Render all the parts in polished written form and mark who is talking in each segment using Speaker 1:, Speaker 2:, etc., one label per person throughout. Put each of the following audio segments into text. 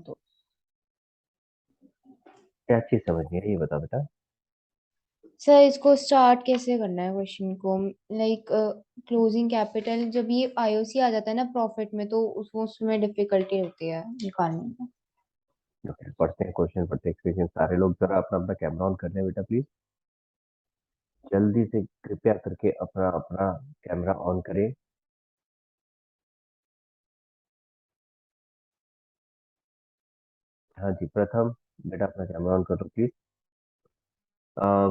Speaker 1: तो
Speaker 2: क्या चीज समझ नहीं है ये बता बेटा।
Speaker 1: सर इसको स्टार्ट कैसे करना है क्वेश्चन को। लाइक क्लोजिंग कैपिटल जब ये आईओसी आ जाता है ना प्रॉफिट में तो उसमें डिफिकल्टी होती है निकालने में।
Speaker 2: ओके, पढ़ते हैं क्वेश्चन, पढ़ते हैं एक्सप्रेशन। सारे लोग जरा अपना अपना कैमरा ऑन कर लें बेटा प्लीज। जल्दी से कृपया करके अपना अपना कैमरा ऑन करें। हाँ जी, प्रथम बेटा अपना कैमरा ऑन कर लो प्लीज।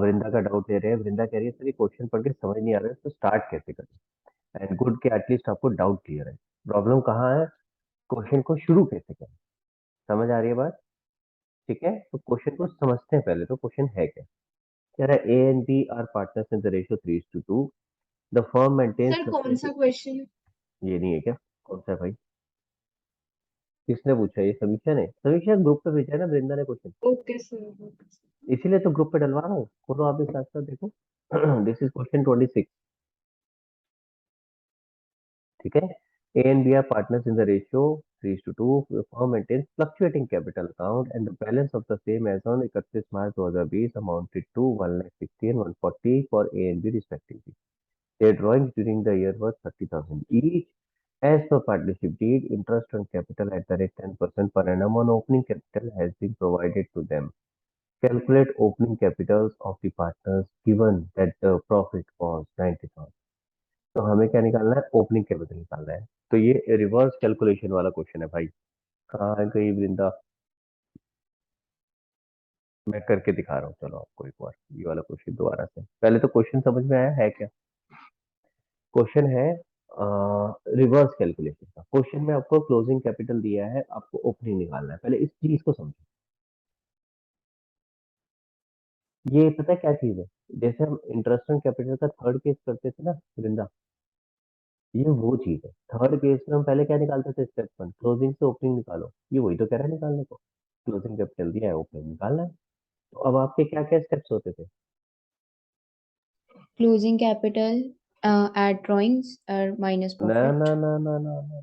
Speaker 2: वृंदा का डाउट ले रहे हैं। वृंदा कह रही है सर ये क्वेश्चन पढ़ के समझ नहीं आ रहा है तो स्टार्ट कैसे करें। एंड गुड के एटलीस्ट आपको डाउट क्लियर है। प्रॉब्लम कहाँ है, क्वेश्चन को शुरू कैसे करें। समझ आ रही है बात। ठीक है, तो क्वेश्चन को समझते हैं पहले। तो क्वेश्चन है क्या, कह रहा है A and B are partners in the ratio 3:2। The firm maintains
Speaker 3: sir कौन सा
Speaker 2: फ्लक्चुएटिंग।
Speaker 3: क्वेश्चन?
Speaker 2: ये नहीं है क्या, कौन सा है भाई, किसने पूछा, ये समीक्षा ने, समीक्षा ग्रुप पे भेजा है ना वृंदा ने question.
Speaker 3: Okay sir, okay sir.
Speaker 2: इसीलिए तो ग्रुप पे डलवा रहा हूँ, खोलो आप भी साथ साथ देखो। This is question 26। ठीक है, A and B are partners in the ratio 3:2। Firm maintains fluctuating capital account and the balance of the same as on 31 March 2020 amounted to 1,60 and 140 for A and B respectively. Their drawings during the year was 30,000 each. As per partnership deed, interest on capital at the rate 10% per annum on opening capital has been provided to them. Calculate opening capitals of the partners given that the profit was 90,000. तो हमें क्या निकालना है, opening capital निकालना है। तो ये reverse calculation वाला क्वेश्चन है भाई। कहाँ है कहीं वृंदा, मैं करके दिखा रहा हूँ। चलो आपको एक बार ये वाला क्वेश्चन दोबारा से, पहले तो क्वेश्चन समझ में आया है क्या। क्वेश्चन है रिवर्स कैलकुलेशन का। क्वेश्चन में आपको क्लोजिंग कैपिटल दिया है, आपको ओपनिंग निकालना है। पहले इस चीज को समझो। ये पता है क्या चीज है, जैसे हम इंटरेस्ट ऑन कैपिटल का थर्ड केस करते थे ना वृंदा, ये वो चीज है। थर्ड केस में हम पहले क्या निकालते थे, स्टेप 1 क्लोजिंग से ओपनिंग निकालो। ये वही तो कह रहा है निकालने को। क्लोजिंग कैपिटल दिया है, ओपनिंग निकालना है। तो अब आपके क्या क्या स्टेप्स होते थे।
Speaker 1: क्लोजिंग कैपिटल, एड ड्राइंग्स और माइनस
Speaker 2: ना ना
Speaker 1: प्रॉफिट।
Speaker 2: ना ना ना ना,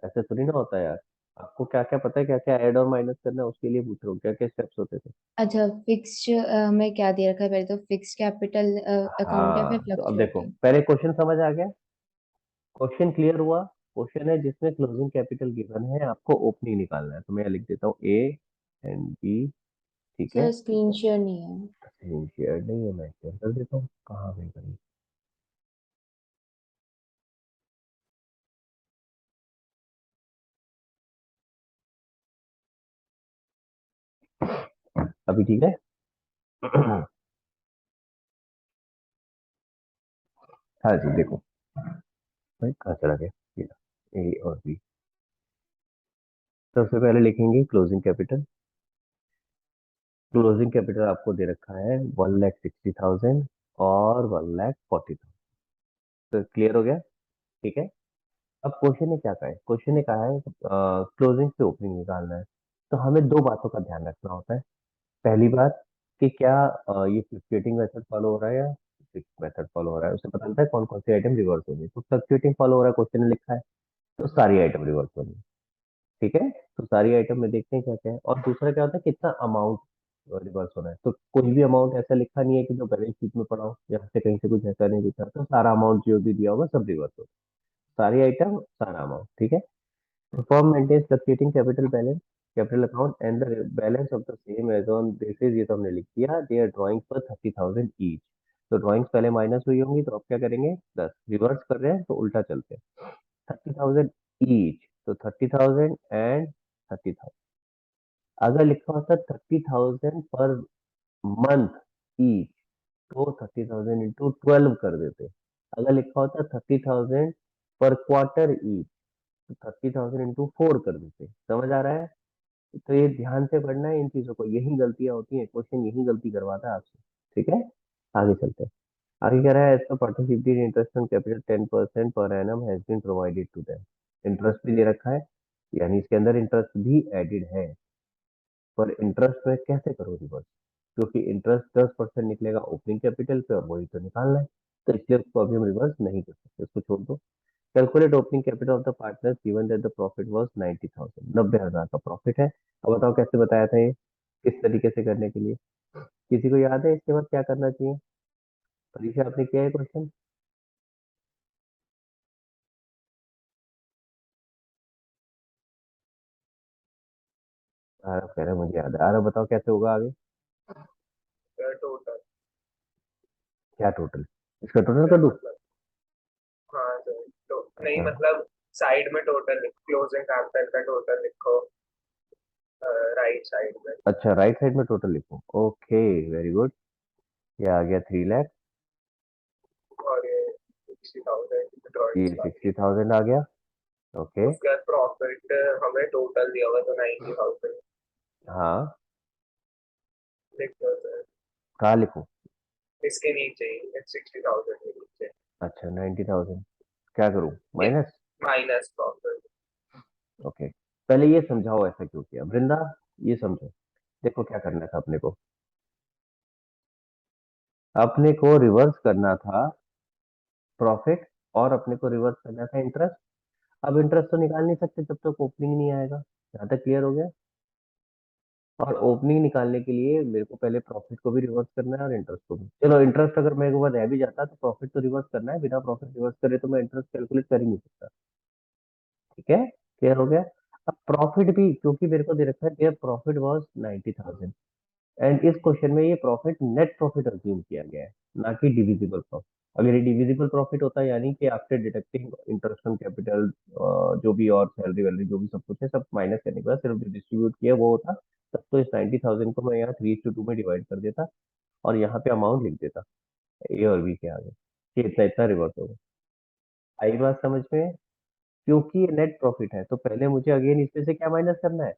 Speaker 2: ऐसे थोड़ी ना होता है यार। आपको क्या क्या पता है, क्या क्या ऐड और माइनस करना है, उसके लिए पूछ रहा हूँ क्या क्या स्टेप्स होते थे।
Speaker 1: अच्छा फिक्स्ड में क्या दे रखा है, पहले तो फिक्स्ड कैपिटल अकाउंट है फिर
Speaker 2: हाँ तो अब देखो,
Speaker 1: फ्लक्चुएटिंग।
Speaker 2: पहले क्वेश्चन समझ आ गया, क्वेश्चन क्लियर हुआ। क्वेश्चन है जिसमें क्लोजिंग कैपिटल गिवन है, आपको ओपनिंग निकालना है। तो मैं लिख देता हूँ ए एंड बी। ठीक है,
Speaker 1: सर स्क्रीन शेयर नहीं है।
Speaker 2: शेयर नहीं है, मैं शेयर कर देता हूँ। कहाँ गई भाई, अभी ठीक है। हाँ जी देखो भाई, कहाँ चला गया ये, ए और बी। सबसे पहले लिखेंगे क्लोजिंग कैपिटल। क्लोजिंग कैपिटल आपको दे रखा है 1,60,000 और 1,40,000। तो क्लियर हो गया। ठीक है, अब क्वेश्चन ने क्या कहा है, क्वेश्चन ने कहा है क्लोजिंग से ओपनिंग निकालना है। तो हमें दो बातों का ध्यान रखना होता है। पहली बात कि क्या ये फ्लक्चुएटिंग मेथड फॉलो हो रहा है या फिक्स मेथड फॉलो हो रहा है। उससे पता चलता है कौन कौन सी आइटम रिवर्स होगी। तो फ्लक्चुएटिंग फॉलो हो रहा है, क्वेश्चन ने लिखा है, तो सारी आइटम रिवर्स होगी। ठीक है, तो सारी आइटम में देखते हैं क्या क्या है। और दूसरा क्या होता है, कितना अमाउंट रिवर्स होना है। तो कोई भी अमाउंट ऐसा लिखा नहीं है कि जो बैलेंस शीट में पड़ा हो, या से कहीं से कुछ ऐसा नहीं दिखा। तो सारा अमाउंट जो भी दिया होगा सब रिवर्स होगा, सारी आइटम सारा अमाउंट। ठीक है, the firm maintains fluctuating capital balance, capital account and the balance of the same as on basis, ये तो हमने लिख दिया। they are drawings for 30,000 each। तो ड्राइंग्स पहले माइनस हुई होंगी, तो अब क्या करेंगे, 10 रिवर्स कर रहे हैं तो उल्टा चलते हैं। 30,000 ईच, तो 30,000 एंड 30,000। अगर लिखा होता 30,000 पर मंथ ईच, तो 30,000 इंटू 12 कर देते। अगर लिखा होता 30,000 पर क्वार्टर ईच, तो 30,000 इंटू 4 कर देते। समझ आ रहा है। तो ये ध्यान से पढ़ना है इन चीजों को, यही गलतियां होती हैं, क्वेश्चन यही गलती करवाता है आपसे। ठीक है, आगे चलते हैं। आगे कह रहा है, as partnership interest on capital 10% per annum has been provided to them. Interest भी दे रखा है, यानी इसके अंदर इंटरेस्ट भी एडेड है। पर इंटरेस्ट में कैसे करो रिवर्स, क्योंकि इंटरेस्ट 10% निकलेगा ओपनिंग कैपिटल पे और वही तो निकालना है। तो इसलिए उसको अभी हम रिवर्स नहीं कर सकते, इसको छोड़ दो। Calculate opening capital of the partners given that the profit was 90,000। 90,000 का प्रॉफिट है। अब बताओ कैसे बताया था ये, किस तरीके से करने के लिए, किसी को याद है इसके बाद क्या करना चाहिए? परीक्षा आपने किया है क्वेश्चन? आरव कह रहे हैं, मुझे याद है। आरव बताओ कैसे होगा आगे?
Speaker 3: टोटल।
Speaker 2: क्या टोटल? इसका टोटल कर दूं?
Speaker 3: मतलब हाँ सर, तो नहीं
Speaker 2: अच्छा।
Speaker 3: मतलब साइड में टोटल लिखो, क्लोजिंग कैपिटल का टोटल लिखो राइट साइड में।
Speaker 2: अच्छा, राइट साइड में टोटल लिखो, ओके, वेरी गुड। ये आ गया 3 लाख,
Speaker 3: और ये 60,000
Speaker 2: ये
Speaker 3: ड्रॉइंग्स बाकी।
Speaker 2: 60,000 आ गया। ओके।
Speaker 3: उसके बाद प्रॉफिट हमें टोटल दिया हुआ तो 90,000
Speaker 2: हाँ।
Speaker 3: लिख दो सर।
Speaker 2: कहाँ लिखूं?
Speaker 3: इसके नीचे ही 60,000 के नीचे
Speaker 2: अच्छा, 90,000, क्या करूं, माइनस?
Speaker 3: Minus profit.
Speaker 2: ओके, पहले ये समझाओ ऐसा क्यों किया वृंदा, ये समझो। देखो क्या करना था अपने को, अपने को रिवर्स करना था प्रॉफिट, और अपने को रिवर्स करना था इंटरेस्ट। अब इंटरेस्ट तो निकाल नहीं सकते जब तक ओपनिंग नहीं आएगा, यहाँ तक क्लियर हो गया? और ओपनिंग निकालने के लिए मेरे को पहले प्रॉफिट को भी रिवर्स करना है और इंटरेस्ट को भी। चलो, इंटरेस्ट अगर मेरे को रह भी जाता तो प्रॉफिट तो रिवर्स करना है, बिना प्रॉफिट रिवर्स करे तो मैं इंटरेस्ट कैलकुलेट कर ही नहीं सकता। ठीक है, क्लियर हो गया? अब प्रॉफिट भी, क्योंकि मेरे को दे रखा है देयर प्रॉफिट वाज 90,000, एंड इस क्वेश्चन में ये प्रॉफिट नेट प्रॉफिट अज्यूम किया गया है, ना कि डिविजिबल प्रॉफिट। अगर ये डिविजिबल प्रॉफिट होता यानी कि after deducting interest on capital, जो भी और सैलरी वैलरी जो भी सब कुछ है सब माइनस करने के बाद सिर्फ जो डिस्ट्रीब्यूट किया वो होता, तब तो इस 90,000 को मैं यहाँ 3:2 में डिवाइड कर देता और यहाँ पे अमाउंट लिख देता ए और बी के आगे, कि इतना इतना रिवर्स होगा। आई बात समझ में? क्योंकि ये नेट प्रॉफिट है तो पहले मुझे अगेन इसमें से क्या माइनस करना है?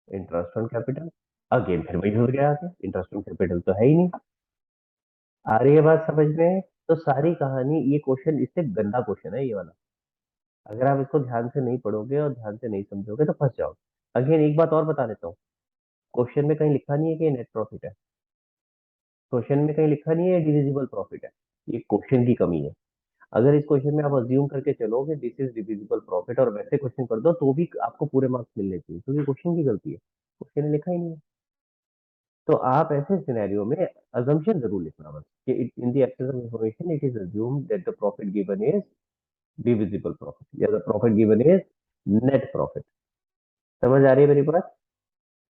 Speaker 2: Interest on capital. अगेन फिर वही हो गया, आगे इंटरेस्ट ऑन कैपिटल तो है ही नहीं। आ रही है बात समझ में? तो सारी कहानी, ये क्वेश्चन इससे गंदा क्वेश्चन है ये वाला। अगर आप इसको ध्यान से नहीं पढ़ोगे और ध्यान से नहीं समझोगे तो फंस जाओगे। अगेन एक बात और बता देता हूँ, क्वेश्चन में कहीं लिखा नहीं है कि नेट प्रॉफिट है, क्वेश्चन में कहीं लिखा नहीं है डिविजिबल प्रॉफिट है। ये क्वेश्चन की कमी है। अगर इस क्वेश्चन में आप अज्यूम करके चलोगे दिस इज डिविजिबल प्रॉफिट और वैसे क्वेश्चन कर दो तो भी आपको पूरे मार्क्स मिलने चाहिए, क्योंकि क्वेश्चन की गलती है, क्वेश्चन में लिखा ही नहीं है। तो आप ऐसे सिनेरियो में अजम्पशन जरूर लिखना बस कि in the absence of information it is assumed that the profit given is divisible profit या the profit given is net profit. समझ आ रही है मेरी बात?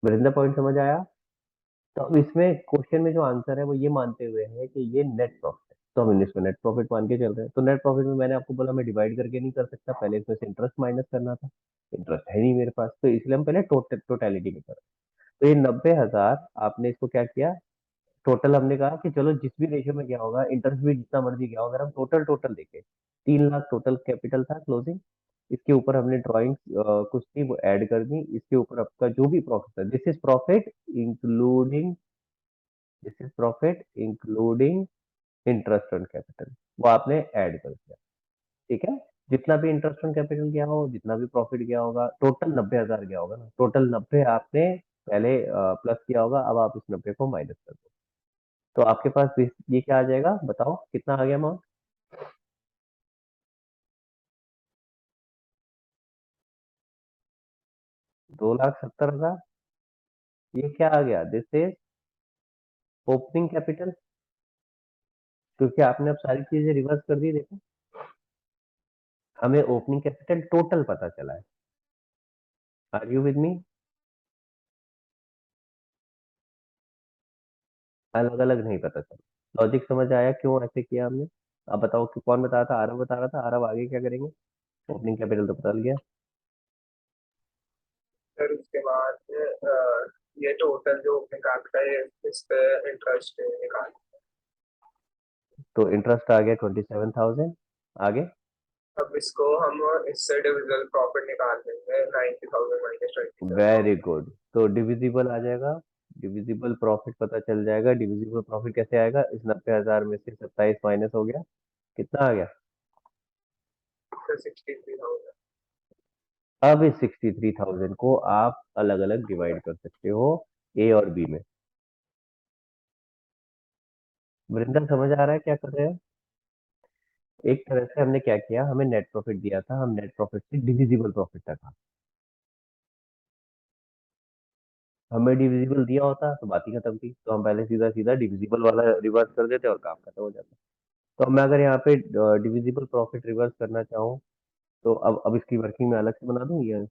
Speaker 2: वृंदा, पॉइंट समझ आया? तो अब इसमें क्वेश्चन में जो आंसर है वो ये मानते हुए है कि ये नेट प्रॉफिट है, तो हम इसको नेट प्रॉफिट मान के चल रहे हैं। तो नेट प्रॉफिट में मैंने आपको बोला मैं डिवाइड करके नहीं कर सकता, पहले इसमें से इंटरेस्ट माइनस करना था, इंटरेस्ट है नहीं मेरे पास, तो इसलिए हम पहले टोटलिटी में कर रहे हैं। तो ये 90,000 आपने इसको क्या किया, टोटल हमने कहा कि चलो जिस भी रेशियो में गया होगा, इंटरेस्ट भी जितना मर्जी गया होगा, अगर हम टोटल टोटल देखें 3 लाख टोटल कैपिटल था क्लोजिंग, इसके ऊपर हमने ड्राइंग कुछ थी वो ऐड कर दी, इसके ऊपर आपका जो भी प्रॉफिट है this is profit including, this is profit including interest on capital, वो आपने ऐड कर दिया। ठीक है, जितना भी इंटरेस्ट ऑन कैपिटल गया हो, जितना भी प्रॉफिट गया होगा, टोटल 90,000 गया होगा ना, टोटल 90 आपने पहले प्लस किया होगा, अब आप इस 90 को माइनस कर दो, तो आपके पास ये क्या आ जाएगा, बताओ कितना आ गया अमाउंट? 2,70,000। ये क्या आ गया, दिस इज ओपनिंग कैपिटल, क्योंकि आपने अब सारी चीजें रिवर्स कर दी। देखो हमें ओपनिंग कैपिटल टोटल पता चला है, आर यू विद मी? अलग अलग नहीं पता चला, लॉजिक समझ आया क्यों ऐसे किया हमने? अब बताओ कि कौन बता रहा था, आरव बता रहा था, आरव आगे क्या करेंगे? ओपनिंग कैपिटल तो बदल गया,
Speaker 3: फिर उसके बाद ये टोटल जो ओपनिंग कैपिटल है इस पे इंटरेस्ट निकाल।
Speaker 2: तो इंटरेस्ट आ गया 27,000। आगे?
Speaker 3: अब इसको हम इससे डिविजिबल प्रॉफिट निकाल देंगे 90,000 माइनस 27,000।
Speaker 2: वेरी गुड, तो डिविजिबल आ जाएगा, डिविजिबल प्रॉफिट पता चल जाएगा। डिविजिबल प्रॉफिट कैसे आएगा, इस 90,000 में से 27 माइनस हो गया, कितना आ गया?
Speaker 3: तो 63,000।
Speaker 2: अब इस 63,000 को आप अलग अलग डिवाइड कर सकते हो ए और बी में। वृंदर समझ आ रहा है क्या कर रहे हैं? एक तरह से हमने क्या किया, हमें नेट प्रॉफिट दिया था, हम नेट प्रॉफिट से डिविजिबल प्रॉफिट तक आ हमें डिविजिबल दिया होता तो बात ही खत्म थी, तो हम पहले सीधा सीधा डिविजिबल वाला रिवर्स कर देते और काम खत्म हो जाता। तो अब मैं अगर यहाँ पे डिविजिबल प्रॉफिट रिवर्स करना चाहूँ तो अब इसकी वर्किंग में अलग से बना दूं ये,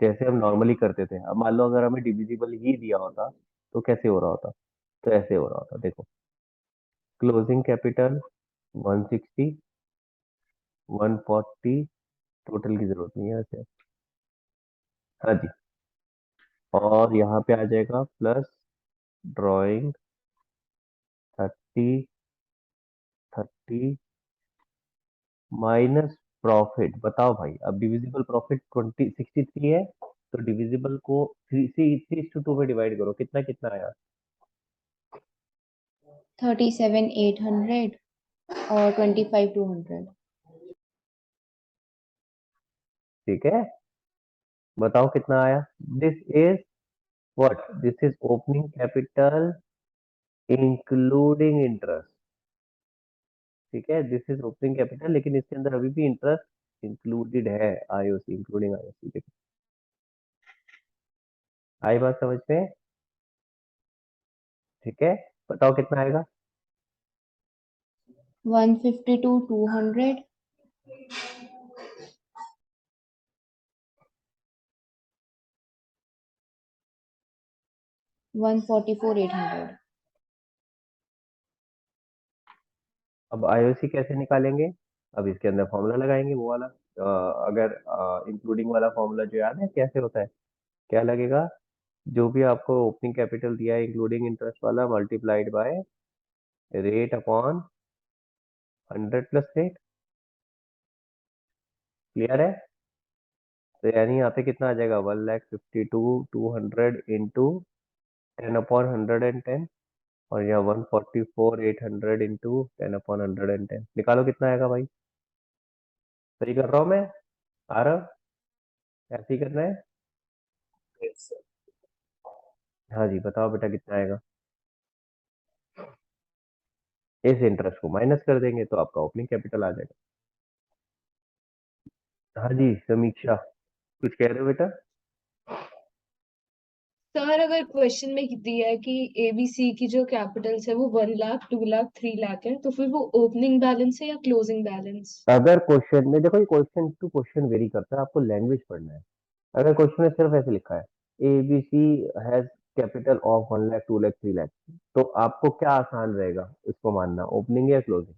Speaker 2: जैसे हम नॉर्मली करते थे। अब मान लो अगर हमें डिविजिबल ही दिया होता तो कैसे हो रहा होता, तो ऐसे हो रहा होता, देखो। क्लोजिंग कैपिटल 160, 140, टोटल की जरूरत नहीं है वैसे। हाँ जी। और यहाँ पे आ जाएगा प्लस ड्राइंग 30, 30 माइनस प्रॉफिट। बताओ भाई, अब डिविजिबल प्रॉफिट 63 है, तो डिविजिबल को 3:2 में डिवाइड करो, कितना कितना आया?
Speaker 1: 37,800 और 25,200।
Speaker 2: ठीक है, बताओ कितना आया। This is what, this is opening capital including interest. ठीक है, दिस इज ओपनिंग कैपिटल, लेकिन इसके अंदर अभी भी इंटरेस्ट इंक्लूडेड है, आईओसी इंक्लूडिंग आईओसी। देखो, आई बात समझ में? ठीक है, बताओ कितना आएगा।
Speaker 1: 152,200, 144,800।
Speaker 2: अब आईओसी कैसे निकालेंगे? अब इसके अंदर फॉर्मूला लगाएंगे, वो वाला। अगर इंक्लूडिंग वाला फॉर्मूला जो याद है कैसे होता है, क्या लगेगा? जो भी आपको ओपनिंग कैपिटल दिया है इंक्लूडिंग इंटरेस्ट वाला, multiplied by rate upon 100 plus rate. Clear है? तो यानी यहाँ पे कितना आ जाएगा, 1,52,200 इंटू 10/110, और यहाँ 144,800 इंटू 10/110। निकालो कितना आएगा भाई। सही कर रहा हूँ मैं? आ रहा? ऐसे ही करना है।
Speaker 3: Yes, sir.
Speaker 2: हाँ जी, बताओ बेटा कितना आएगा। इस इंटरेस्ट को माइनस कर देंगे तो आपका ओपनिंग कैपिटल आ जाएगा। हाँ जी समीक्षा, कुछ कह रहे हो बेटा?
Speaker 4: सर अगर क्वेश्चन में दिया है कि एबीसी की जो कैपिटल्स है वो 1 लाख, 2 लाख, 3 लाख है, तो फिर वो ओपनिंग बैलेंस है या क्लोजिंग बैलेंस?
Speaker 2: अगर क्वेश्चन में देखो, ये क्वेश्चन टू क्वेश्चन वेरी करता है, आपको लैंग्वेज पढ़ना है। अगर क्वेश्चन में सिर्फ ऐसे लिखा है A B C has capital of 1 lakh, 2 lakh, 3 lakh, तो आपको क्या आसान रहेगा इसको मानना, ओपनिंग या क्लोजिंग?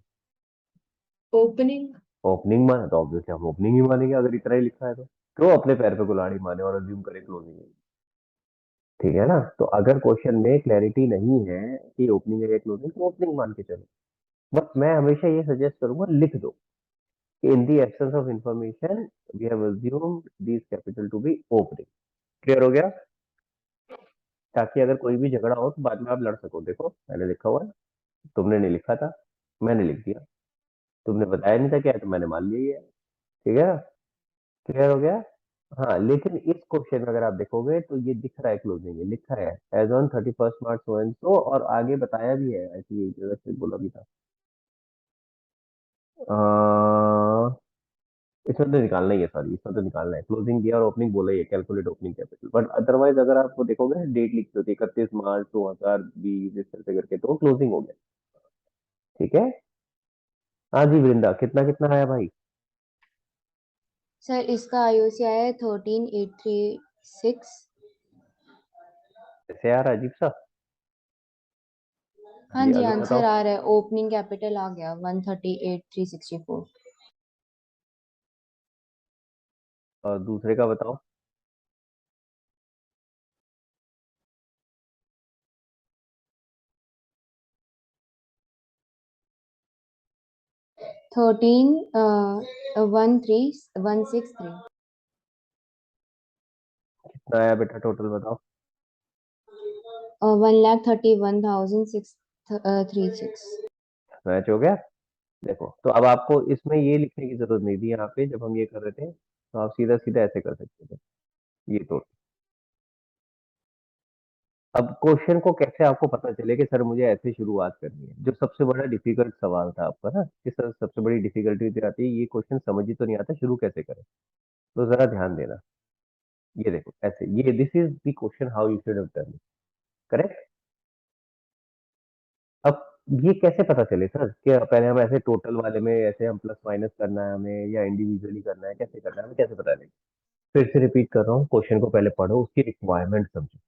Speaker 4: ओपनिंग।
Speaker 2: ओपनिंग माना तो ऑब्वियसली हम ओपनिंग ही मानेंगे, अगर इतना ही लिखा है तो क्यों अपने पैर पे कुल्हाड़ी माने और अज्यूम करें क्लोजिंग है। ठीक है ना? तो अगर क्वेश्चन में क्लैरिटी नहीं है कि ओपनिंग है या क्लोजिंग, तो ओपनिंग मान के चलो। बट मैं हमेशा ये सजेस्ट करूंगा, लिख दो कि in the absence of information we have assumed this capital to be opening. Clear हो गया? ताकि अगर कोई भी झगड़ा हो तो बाद में आप लड़ सको। देखो मैंने लिखा हुआ है, तुमने नहीं लिखा था, मैंने लिख दिया। तुमने बताया नहीं था क्या है, तो मैंने मान लिया ही है। ठीक है ना? क्लियर हो गया? हाँ, लेकिन इस क्वेश्चन में अगर आप देखोगे तो ये दिख रहा है क्लोजिंग, ये लिखा है as on 31 March so and so, और आगे बताया भी है, ऐसी जगह बोला भी था। इसमें तो निकालना ही है, सॉरी इसमें तो निकालना है, क्लोजिंग दिया और ओपनिंग बोला ही है, calculate opening capital. But otherwise अगर आप देखोगे डेट लिखी होती है 31 मार्च 2020, इस तरह से करके, तो क्लोजिंग हो गया। ठीक है? हाँ जी वृंदा, कितना कितना आया भाई?
Speaker 1: सर इसका आईओसी आया है 13,836।
Speaker 2: ऐसे यार अजीब सा।
Speaker 1: हाँ
Speaker 2: जी
Speaker 1: जी,
Speaker 2: आगे
Speaker 1: आंसर
Speaker 2: बताओ।
Speaker 1: आ रहा है, ओपनिंग कैपिटल आ गया 138,364।
Speaker 2: और दूसरे का बताओ।
Speaker 1: 13,13163।
Speaker 2: कितना आया बेटा टोटल बताओ।
Speaker 1: 1,31,636।
Speaker 2: मैच हो गया? देखो, तो अब आपको इसमें ये लिखने की जरूरत नहीं थी यहाँ पे, जब हम ये कर रहे थे तो आप सीधा सीधा ऐसे कर सकते थे, ये तो। अब क्वेश्चन को कैसे आपको पता चले कि सर मुझे ऐसे शुरुआत करनी है, जो सबसे बड़ा डिफिकल्ट सवाल था आपका ना कि सर सबसे बड़ी डिफिकल्टी आती है ये क्वेश्चन समझ ही तो नहीं आता, शुरू कैसे करें, तो जरा ध्यान देना। ये देखो ऐसे, ये this is the question how you should have done, correct. अब ये कैसे पता चले सर कि पहले हम ऐसे टोटल वाले में ऐसे हम प्लस माइनस करना है हमें या इंडिविजुअली करना है, कैसे करना है हमें कैसे पता लगे। फिर से रिपीट कर रहा हूँ, क्वेश्चन को पहले पढ़ो, उसकी रिक्वायरमेंट समझो।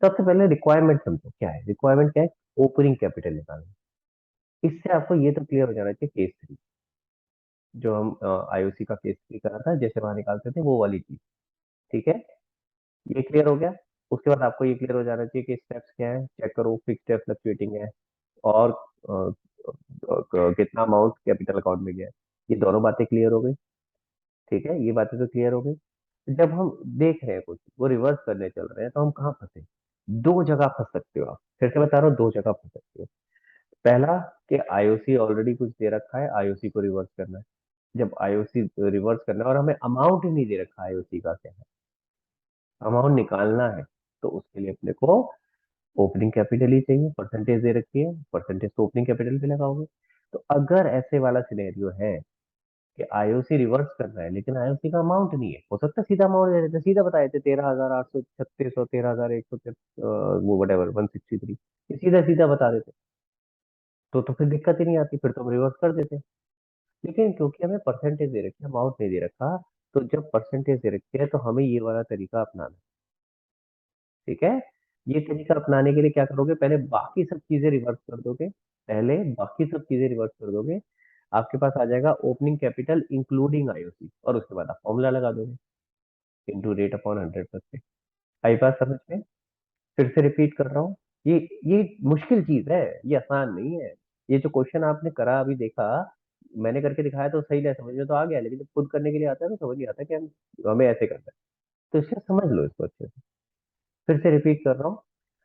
Speaker 2: सबसे पहले रिक्वायरमेंट समझो क्या है, रिक्वायरमेंट क्या है, ओपनिंग कैपिटल निकालना। इससे आपको ये तो क्लियर हो जाना चाहिए केस थ्री, जो हम आईओसी का केस थ्री करा था, जैसे वहां निकालते थे वो वाली चीज, ठीक है। ये क्लियर हो गया। उसके बाद आपको ये क्लियर हो जाना चाहिए कि स्टेप्स क्या है, चेक करो फिक्स्ड है फ्लक्चुएटिंग है, और कितना अमाउंट कैपिटल अकाउंट में गया है। ये दोनों बातें क्लियर हो गई, ठीक है, ये बातें तो क्लियर हो गई। जब हम देख रहे हैं कुछ वो रिवर्स करने चल रहे हैं, तो हम कहाँ फंसे, दो जगह फंस सकते हो आप, फिर से बता रहा हूँ, दो जगह फंस सकते हो। पहला कि आईओसी ऑलरेडी कुछ दे रखा है, आईओसी को रिवर्स करना है। जब आईओसी रिवर्स करना है और हमें अमाउंट ही नहीं दे रखा आईओसी का, क्या है अमाउंट निकालना है, तो उसके लिए अपने को ओपनिंग कैपिटल ही चाहिए, परसेंटेज दे रखी है, परसेंटेज तो ओपनिंग कैपिटल पे लगाओगे। तो अगर ऐसे वाला सिनेरियो है कि आईओसी रिवर्स कर रहा है लेकिन आईओसी का अमाउंट नहीं है, हो सकता है सीधा अमाउंट दे देते, सीधा बताए थे 13,836 और 13,100 वो वट 163, ये सीधा सीधा बता देते, तो फिर दिक्कत ही नहीं आती, फिर तो हम रिवर्स कर देते। लेकिन क्योंकि हमें परसेंटेज दे रखी है, अमाउंट नहीं दे रखा, तो जब परसेंटेज दे रखी है तो हमें ये वाला तरीका अपनाना है, ठीक है। ये तरीका अपनाने के लिए क्या करोगे, पहले बाकी सब चीजें रिवर्स कर दोगे, पहले बाकी सब चीजें रिवर्स कर दोगे, आपके पास आ जाएगा ओपनिंग कैपिटल इंक्लूडिंग आईओसी, और उसके बाद आप फॉर्मूला लगा दोगे, इंटू रेट अपॉन 100%। आई बात समझ में। फिर से रिपीट कर रहा हूँ, ये मुश्किल चीज है, ये आसान नहीं है। ये जो क्वेश्चन आपने करा अभी देखा, मैंने करके दिखाया तो सही है, समझ में तो आ गया, लेकिन जब खुद करने के लिए आता है तो समझ नहीं आता कि हमें ऐसे करना है। तो इससे समझ लो इसको अच्छे से। फिर से रिपीट कर रहा हूँ,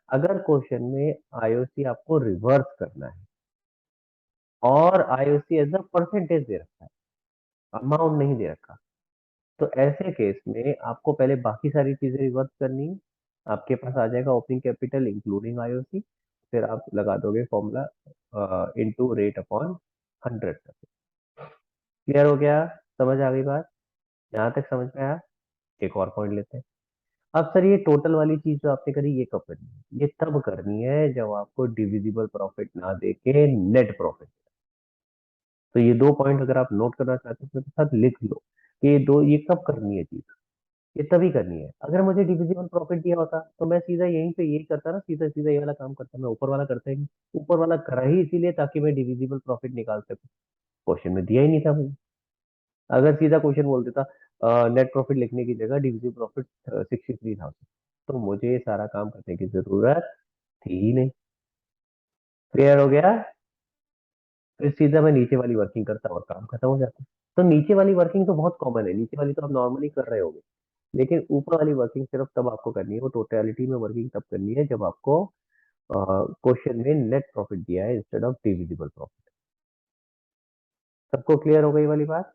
Speaker 2: अगर क्वेश्चन में आईओसी आपको रिवर्स करना है और आईओसी एज अ परसेंटेज दे रखा है, अमाउंट नहीं दे रखा, तो ऐसे केस में आपको पहले बाकी सारी चीजें रिवर्स करनी है। आपके पास आ जाएगा ओपनिंग कैपिटल इंक्लूडिंग आईओसी, फिर आप लगा दोगे formula into rate upon 100%। Clear हो गया, समझ आ गई बात, यहाँ तक समझ में आया। एक और पॉइंट लेते हैं। अब सर ये टोटल वाली चीज जो आपने करी, ये कब करनी है, ये तब करनी है जब आपको डिविजिबल प्रॉफिट ना देके नेट प्रॉफिट। तो ये दो पॉइंट अगर आप नोट करना चाहते हो तो उसके साथ लिख लो कि ये कब करनी है चीज, ये तभी करनी है। अगर मुझे डिविजिबल प्रॉफिट दिया होता तो मैं सीधा यहीं पे यही करता ना, सीधा सीधा ये वाला काम करता, मैं ऊपर वाला करता ही नहीं। ऊपर वाला करा ही इसीलिए ताकि मैं डिविजिबल प्रॉफिट निकाल सकूं, क्वेश्चन में दिया ही नहीं था मुझे। अगर सीधा क्वेश्चन बोल देता नेट प्रॉफिट लिखने की जगह डिविजिबल प्रॉफिट 63,000, तो मुझे ये सारा काम करने की जरूरत थी ही नहीं। क्लियर हो गया। फिर सीधा मैं नीचे वाली वर्किंग करता और काम खत्म हो जाता। तो नीचे वाली वर्किंग तो बहुत कॉमन है, नीचे वाली तो आप नॉर्मली कर रहे होगे, लेकिन ऊपर वाली वर्किंग सिर्फ तब आपको करनी है, वो टोटलिटी में वर्किंग तब करनी है जब आपको क्वेश्चन में नेट प्रॉफिट दिया है इंस्टेड ऑफ डिविजिबल प्रॉफिट। सबको क्लियर हो गई वाली बात,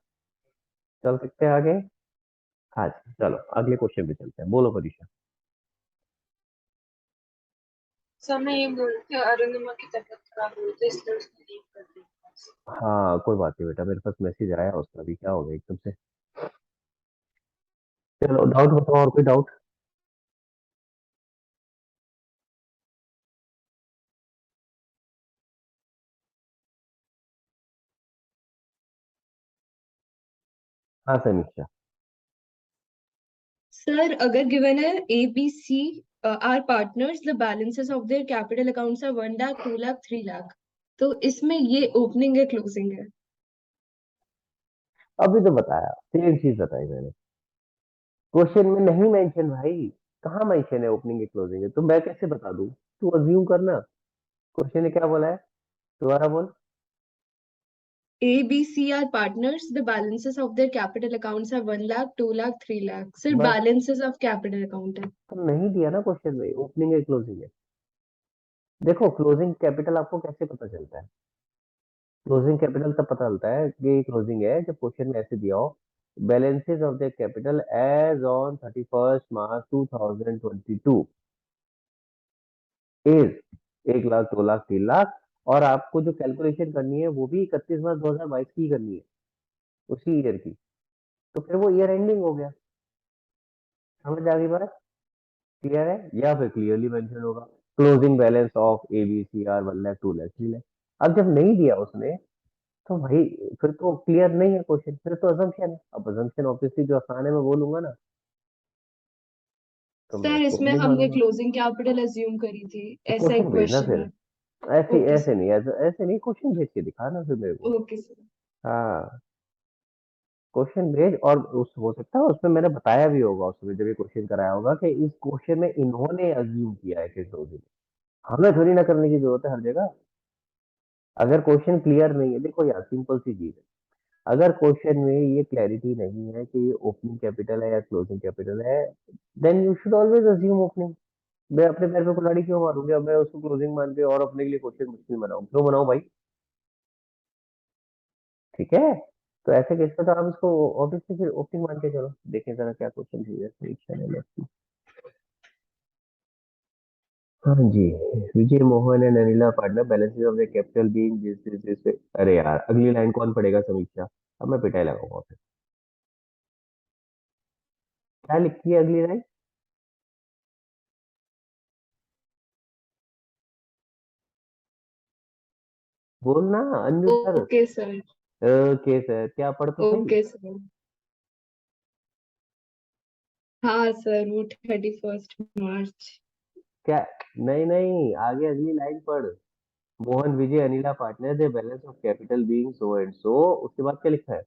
Speaker 2: चल सकते हैं आगे। हाँ जी, चलो अगले क्वेश्चन पे चलते हैं, बोलो परीक्षा।
Speaker 4: सर मैं ये बोलती हूँ अरुणिमा की तबीयत खराब हुई थी इसलिए उसने लीव कर दी।
Speaker 2: हाँ कोई बात नहीं बेटा, मेरे पास मैसेज आया उसका भी, क्या हो गया एकदम से। चलो डाउट बताओ, और कोई डाउट। हाँ समीक्षा।
Speaker 4: सर अगर गिवन है A B C are partners the balances of their capital accounts are 1 lakh 2 lakh 3 lakh, तो इसमें ये ओपनिंग है क्लोजिंग है?
Speaker 2: अभी तो बताया, सेम चीज बताई मैंने, क्वेश्चन में नहीं मेंशन भाई, कहाँ मेंशन है ओपनिंग है क्लोजिंग है, तो मैं कैसे बता दूं, तू अज्यूम करना। क्वेश्चन ने क्या बोला है, दोबारा बोल।
Speaker 4: A, B, C are partners. The balances of their capital accounts are 1 lakh, 2 lakh, 3 lakh. Sir,
Speaker 2: बस,
Speaker 4: balances of capital account है।
Speaker 2: तो नहीं दिया ना क्वेश्चन में ओपनिंग है क्लोजिंग है। देखो क्लोजिंग कैपिटल आपको कैसे पता चलता है, क्लोजिंग कैपिटल तब पता चलता है कि क्लोजिंग है जब क्वेश्चन में ऐसे दिया हो, balances of the capital as on 31 March 2022 is 1 lakh 2 lakh 3 lakh, और आपको जो कैलकुलेशन करनी है वो भी 31 मार्च 2022 की करनी है, उसी ईयर की, तो फिर वो ईयर एंडिंग हो गया। समझ आ गई बात? क्लियर है? या फिर क्लियरली मेंशन होगा closing balance of ABCR 1 lakh 2 lakh 3 lakh. अब जब नहीं दिया उसने तो भाई फिर तो क्लियर नहीं है क्वेश्चन, फिर तो अजम्पशन है। अब अजम्पशन ऑब्वियसली जो आसान है मैं बोलूंगा ना, तो मैं
Speaker 4: सर
Speaker 2: उसको
Speaker 4: इसमें
Speaker 2: ओपनिंग
Speaker 4: हमने
Speaker 2: मानूंगा।
Speaker 4: क्लोजिंग कैपिटल अज्यूम करी थी,
Speaker 2: तो
Speaker 4: ऐसा
Speaker 2: क्वेश्चन
Speaker 4: एक
Speaker 2: भेजना
Speaker 4: क्वेश्चन
Speaker 2: फिर,
Speaker 4: है।
Speaker 2: ऐसे
Speaker 4: ओके
Speaker 2: ऐसे
Speaker 4: सर।
Speaker 2: नहीं, ऐसे नहीं, क्वेश्चन भेज के दिखा ना फिर मेरे को।
Speaker 4: Okay sir.
Speaker 2: हाँ, क्वेश्चन भेज। और उस हो सकता है उसमें मैंने बताया भी होगा उसमें जब ये क्वेश्चन कराया होगा कि इस क्वेश्चन में इन्होंने अज्यूम किया है कि क्लोजिंग, हमें थोड़ी ना करने की जरूरत है हर जगह। अगर क्वेश्चन क्लियर नहीं है, देखो यार सिंपल सी चीज है, अगर क्वेश्चन में ये क्लैरिटी नहीं है कि ये ओपनिंग कैपिटल है या क्लोजिंग कैपिटल है, then you should always assume opening. मैं अपने पैर पे कुल्हाड़ी क्यों मारूंगा? मैं उसको क्लोजिंग मान के और अपने के लिए क्वेश्चन मुश्किल बनाऊं? क्यों बनाऊं भाई? ठीक है, तो ऐसे केस में तो आप इसको ऑब्वियसली फिर ओपनिंग मान के चलो। देखें जरा क्या क्वेश्चन है परीक्षा में next। हाँ जी, Vijay Mohan and Anila partner balances of the capital being this. अरे यार अगली लाइन कौन पढ़ेगा समीक्षा? अब मैं पिटाई लगाऊंगा फिर। क्या लिखती है अगली लाइन? बोलना Anirudh sir.
Speaker 4: Okay sir.
Speaker 2: Okay sir, क्या पढ़ तो सही।
Speaker 4: Okay sir. हाँ सर, वो 31 मार्च।
Speaker 2: क्या? नहीं नहीं, आगे अगली लाइन पढ़। Mohan Vijay Anila partner the balance of capital being so and so, उसके बाद क्या लिखा है?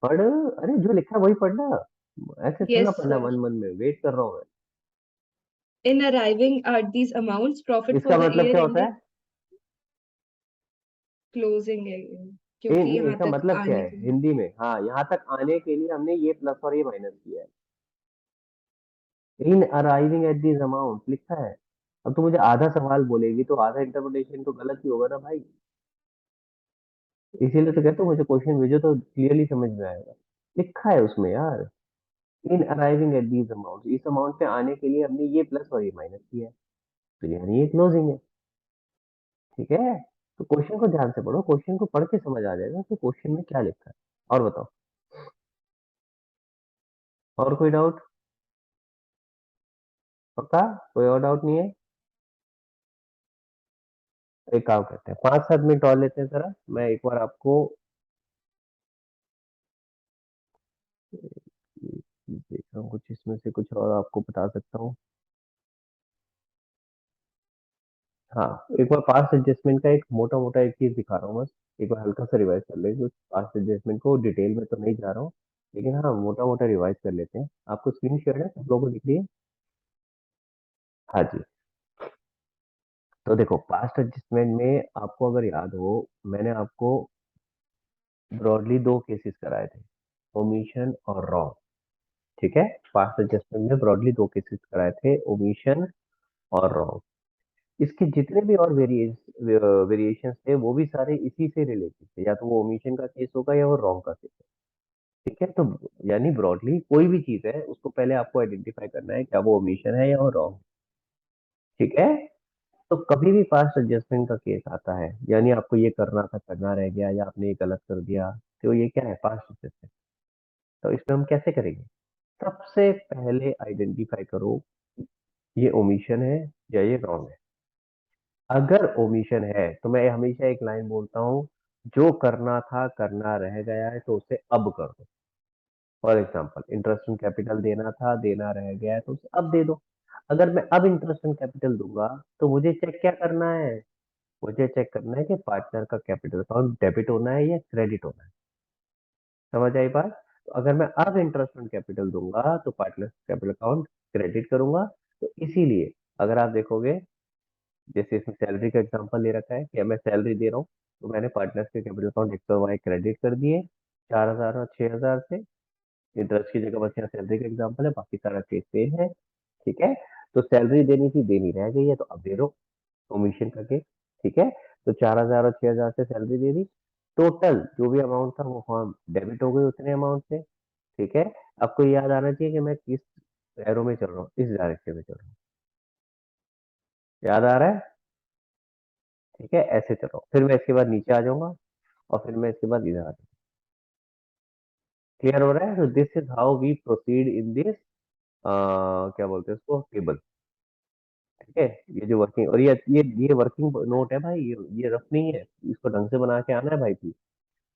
Speaker 2: पढ़, अरे जो लिखा है वही पढ़ना, ऐसे थोड़ा ना
Speaker 4: यस
Speaker 2: पढ़ना
Speaker 4: सर।
Speaker 2: मन मन में। वेट कर रहा हूँ
Speaker 4: In arriving at these amounts,
Speaker 2: मैं।
Speaker 4: profit for
Speaker 2: इसका
Speaker 4: the
Speaker 2: मतलब
Speaker 4: year
Speaker 2: क्या होता
Speaker 4: ended
Speaker 2: है?
Speaker 4: closing है ये, क्योंकि
Speaker 2: इन
Speaker 4: यहाँ
Speaker 2: इसका
Speaker 4: तक
Speaker 2: मतलब क्या
Speaker 4: आने
Speaker 2: है
Speaker 4: के लिए।
Speaker 2: हिंदी में? हाँ, यहाँ तक आने के लिए हमने ये प्लस और ये माइनस किया है। इन अराइविंग एट दिस अमाउंट लिखा है। अब तो मुझे आधा सवाल बोलेगी तो आधा इंटरप्रिटेशन तो गलत ही होगा ना भाई। इसीलिए तो कहता हूँ मुझे क्वेश्चन भेजो तो क्लियरली समझ में आएगा। लिखा है उसमें यार, इन अराइविंग एट दीज अमाउंट, इस अमाउंट पे आने के लिए हमने ये प्लस और ये माइनस किया है, तो यानी ये क्लोजिंग है। ठीक है, तो क्वेश्चन को ध्यान से पढ़ो, क्वेश्चन को पढ़ के समझ आ जाएगा कि क्वेश्चन में क्या लिखा है। और बताओ, और कोई डाउट? पक्का कोई और डाउट नहीं है? एक काम करते हैं, 5-7 मिनट और लेते हैं जरा। मैं एक बार आपको देख रहा हूँ कुछ इसमें से कुछ और आपको बता सकता हूँ। हाँ, एक बार पास्ट एडजस्टमेंट का एक मोटा मोटा एक चीज दिखा रहा हूँ बस। एक बार हल्का सा रिवाइज कर लेंगे पास्ट एडजस्टमेंट को, डिटेल में तो नहीं जा रहा हूँ, लेकिन हाँ मोटा मोटा रिवाइज कर लेते हैं। आपको स्क्रीन शेयर है, सब लोगों को दिख रही है? हाँ जी। तो देखो पास्ट एडजस्टमेंट में आपको अगर याद हो, मैंने आपको ब्रॉडली दो केसेस कराए थे, ओमिशन और रॉन्ग। ठीक है, पास्ट एडजस्टमेंट में ब्रॉडली दो केसेस कराए थे, ओमिशन और रॉन्ग। इसके जितने भी और वेरिएशंस थे वो भी सारे इसी से रिलेटेड थे, या तो वो ओमिशन का केस होगा या वो रॉन्ग का केस है। ठीक है, तो यानी ब्रॉडली कोई भी चीज है उसको पहले आपको आइडेंटिफाई करना है क्या वो ओमिशन है या वो रॉन्ग। ठीक है, तो कभी भी पास्ट एडजस्टमेंट का केस आता है, यानी आपको ये करना था करना रह गया या आपने ये गलत कर दिया, तो ये क्या है? Past adjustment. तो इसमें हम कैसे करेंगे? सबसे पहले आइडेंटिफाई करो ये ओमिशन है या ये रॉन्ग है। अगर ओमिशन है तो मैं हमेशा एक लाइन बोलता हूँ, जो करना था करना रह गया है तो उसे अब कर दो। For example interest on capital देना था, देना रह गया है तो उसे अब दे दो। अगर मैं अब इंटरेस्ट ऑन कैपिटल दूंगा तो मुझे चेक क्या करना है? मुझे चेक करना है कि पार्टनर का कैपिटल अकाउंट डेबिट होना है या क्रेडिट होना है। समझ आई बात? तो अगर मैं अब इंटरेस्ट ऑन कैपिटल दूंगा तो पार्टनर कैपिटल अकाउंट क्रेडिट करूंगा। तो इसीलिए अगर आप देखोगे, जैसे इसमें सैलरी का एग्जांपल ले रखा है कि मैं सैलरी दे रहा हूँ, तो मैंने पार्टनर्स के कैपिटल अकाउंट एक्स और वाई क्रेडिट कर दिए 4,000 और 6,000 से। इंटरेस्ट की जगह बस यहाँ सैलरी का एग्जांपल है, बाकी सारा केस सेम है। ठीक है, तो सैलरी देनी थी, देनी रह गई है तो अब दे दो, कमीशन का केस। ठीक है, तो 4,000 और 6,000 से सैलरी दे दी, टोटल जो भी अमाउंट था वो फॉर्म डेबिट हो गई उतने अमाउंट से। ठीक है, आपको याद आना चाहिए कि मैं किस एरो में चल रहा हूँ, इस डायरेक्शन में चल रहा हूँ। याद आ रहा है? ठीक है, ऐसे चलो, फिर मैं इसके बाद नीचे आ जाऊंगा। और फिर मैं इसके बाद इधर आ जाऊँ। क्लियर हो रहा है? तो this is how we proceed in this, क्या बोलते हैं उसको, टेबल। ठीक है, ये जो वर्किंग, और ये वर्किंग नोट है भाई, ये रफ नहीं है, इसको ढंग से बना के आना है भाई प्लीज।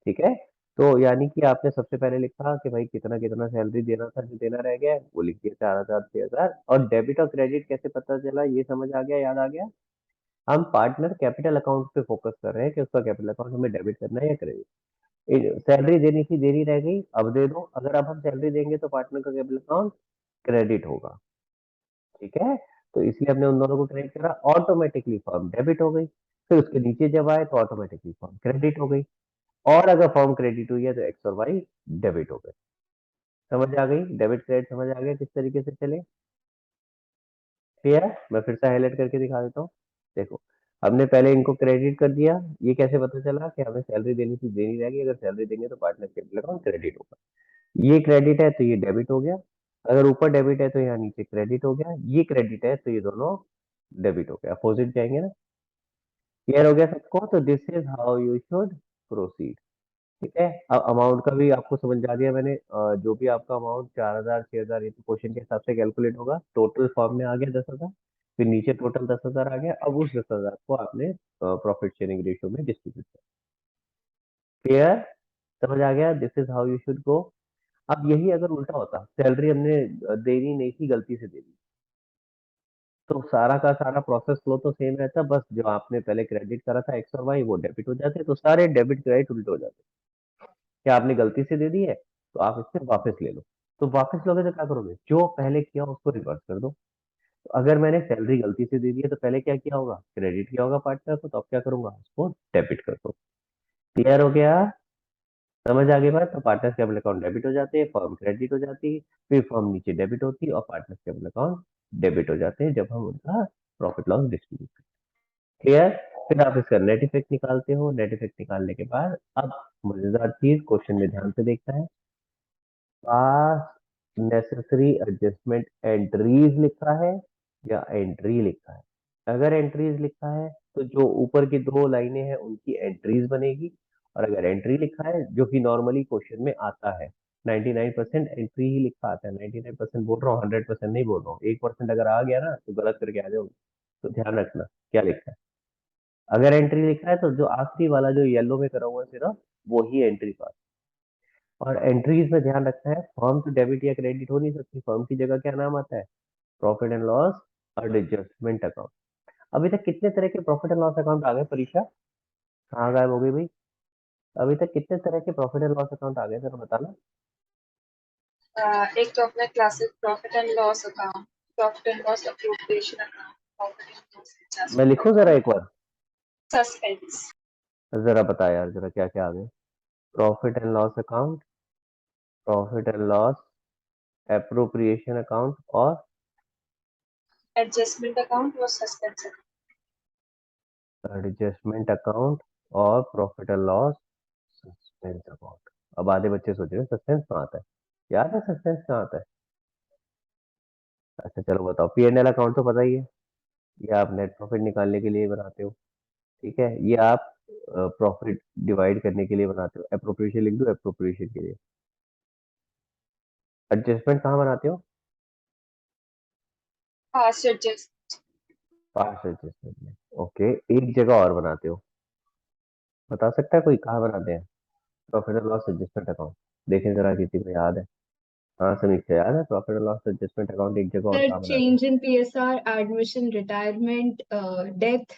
Speaker 2: ठीक है, तो यानी कि आपने सबसे पहले लिखा कि भाई कितना कितना सैलरी देना था, जो देना रह गया है वो लिख दिया, 4,000 6,000। और डेबिट और क्रेडिट कैसे पता चला, ये समझ आ गया, याद आ गया। हम पार्टनर कैपिटल अकाउंट पे फोकस कर रहे हैं कि उसका कैपिटल अकाउंट हमें डेबिट करना है या क्रेडिट। सैलरी देनी थी, देरी रह गई, अब दे दो। अगर अब हम सैलरी देंगे तो पार्टनर का कैपिटल अकाउंट क्रेडिट होगा। ठीक है, तो इसलिए हमने उन दोनों को कनेक्ट करा, ऑटोमेटिकली फॉर्म डेबिट हो गई। फिर उसके नीचे जब आए तो ऑटोमेटिकली फॉर्म क्रेडिट हो गई। और अगर फॉर्म क्रेडिट हुई है तो एक्स और वाई डेबिट हो गए। समझ आ गई? डेबिट क्रेडिट समझ आ गया किस तरीके से चले? क्लियर? मैं फिर से हाईलाइट करके दिखा देता हूँ। देखो, हमने पहले इनको क्रेडिट कर दिया। ये कैसे पता चला कि हमें सैलरी देनी थी, देनी रहेगी, अगर सैलरी देंगे तो पार्टनर कैपिटल अकाउंट क्रेडिट होगा। ये क्रेडिट है तो ये डेबिट हो गया। अगर ऊपर डेबिट है तो यहाँ नीचे क्रेडिट हो गया। ये क्रेडिट है तो ये दोनों डेबिट हो गया, अपोजिट जाएंगे ना। क्लियर हो गया सबको? तो this is how you should proceed. ठीक है, अब अमाउंट का भी आपको समझ आ दिया मैंने। जो भी आपका अमाउंट 4,000 6,000, ये तो क्वेश्चन के हिसाब से कैलकुलेट होगा। टोटल फॉर्म में आ गया 10,000, फिर नीचे टोटल 10,000 आ गया। अब उस 10,000 को आपने प्रॉफिट शेयरिंग रेशियो में डिस्ट्रीब्यूट किया। क्लियर? समझ आ गया? This is how you should go. अब यही अगर उल्टा होता, सैलरी हमने देनी नहीं थी, गलती से दे दी, तो सारा का सारा प्रोसेस फ्लो तो सेम रहता, बस जो आपने पहले क्रेडिट करा था एक्स और वाई वो डेबिट हो जाते, तो सारे डेबिट क्रेडिट उल्टे हो जाते। क्या आपने गलती से दे दी है तो आप इससे वापस ले लो। तो वापस लोगे तो क्या करोगे, जो पहले किया उसको रिवर्स कर दो। तो अगर मैंने सैलरी गलती से दे दी है तो पहले क्या किया होगा, क्रेडिट किया होगा पार्टनर को, तो अब क्या करूंगा, उसको डेबिट कर दो। क्लियर हो गया? समझ आ गई बात? तो पार्टनर कैपिटल अकाउंट डेबिट हो जाते हैं, फर्म क्रेडिट हो जाती है, फिर फर्म नीचे डेबिट होती है और पार्टनर कैपिटल अकाउंट डेबिट हो जाते हैं जब हम उनका प्रॉफिट लॉस डिस्ट्रीब्यूट करते हैं। क्लियर? फिर आप इसका नेट इफेक्ट निकालते हो। नेट इफेक्ट निकालने के बाद अब मजेदार चीज क्वेश्चन में ध्यान से देखना है। पास नेसेसरी एडजस्टमेंट एंट्रीज लिखा है या एंट्री लिखा है? अगर एंट्रीज लिखा है तो जो ऊपर की दो लाइनें हैं उनकी एंट्रीज बनेगी। और अगर एंट्री लिखा है, जो कि नॉर्मली क्वेश्चन में आता है, 99% एंट्री ही लिखा आता है। 99% बोल रहा हूँ, 100% नहीं बोल रहा हूँ। 1% अगर आ गया ना तो गलत करके आ जाओगे, तो ध्यान रखना क्या लिखा है। अगर एंट्री लिखा है तो जो आखिरी वाला जो येलो में करा हुआ है सिर्फ वो ही एंट्री पास। और एंट्रीज में ध्यान रखना है, फर्म तो डेबिट या क्रेडिट हो नहीं सकती। फर्म की जगह क्या नाम आता है, प्रॉफिट एंड लॉस और एडजस्टमेंट अकाउंट। अभी तक कितने तरह के प्रॉफिट एंड लॉस अकाउंट आ गए परीक्षा? कहाँ गायब हो गई भाई? अभी तक कितने तरह के प्रॉफिट एंड लॉस अकाउंट आ गए जरा बताना।
Speaker 5: एक तो अपना classic profit and loss account, profit and loss appropriation account, profit and loss
Speaker 2: मैं
Speaker 5: एडजस्टमेंट
Speaker 2: लिखूं जरा
Speaker 5: अकाउंट,
Speaker 2: एक बार?
Speaker 5: सस्पेंस।
Speaker 2: जरा बता यार, जरा क्या क्या आ गए। Profit and loss account, profit and loss appropriation account, और
Speaker 5: एडजस्टमेंट अकाउंट और सस्पेंस अकाउंट।
Speaker 2: एडजस्टमेंट अकाउंट और profit and loss suspense account. अब आधे बच्चे सोच रहे हैं सस्पेंस कहाँ आता है, याद है सस्पेंस कहाँ आता है? अच्छा चलो बताओ। पी एंड एल अकाउंट तो पता ही है, ये आप नेट प्रॉफिट निकालने के लिए बनाते हो। ठीक है, ये आप प्रॉफिट डिवाइड करने के लिए बनाते हो। एप्रोप्रिएशन लिख दो, एप्रोप्रिएशन के लिए। एडजस्टमेंट कहाँ बनाते हो?
Speaker 5: Fast adjust.
Speaker 2: पार्ट एडजस्टमेंट में। ओके, एक जगह और बनाते हो, बता सकता है कोई कहाँ बनाते हैं? Profit and loss adjustment account, देखें जरा किसी को याद है? हाँ समीक्षा, याद है profit and loss adjustment account एक जगह और
Speaker 4: सर
Speaker 2: कहाँ बनाते हैं?
Speaker 4: Change in PSR, admission, retirement, death,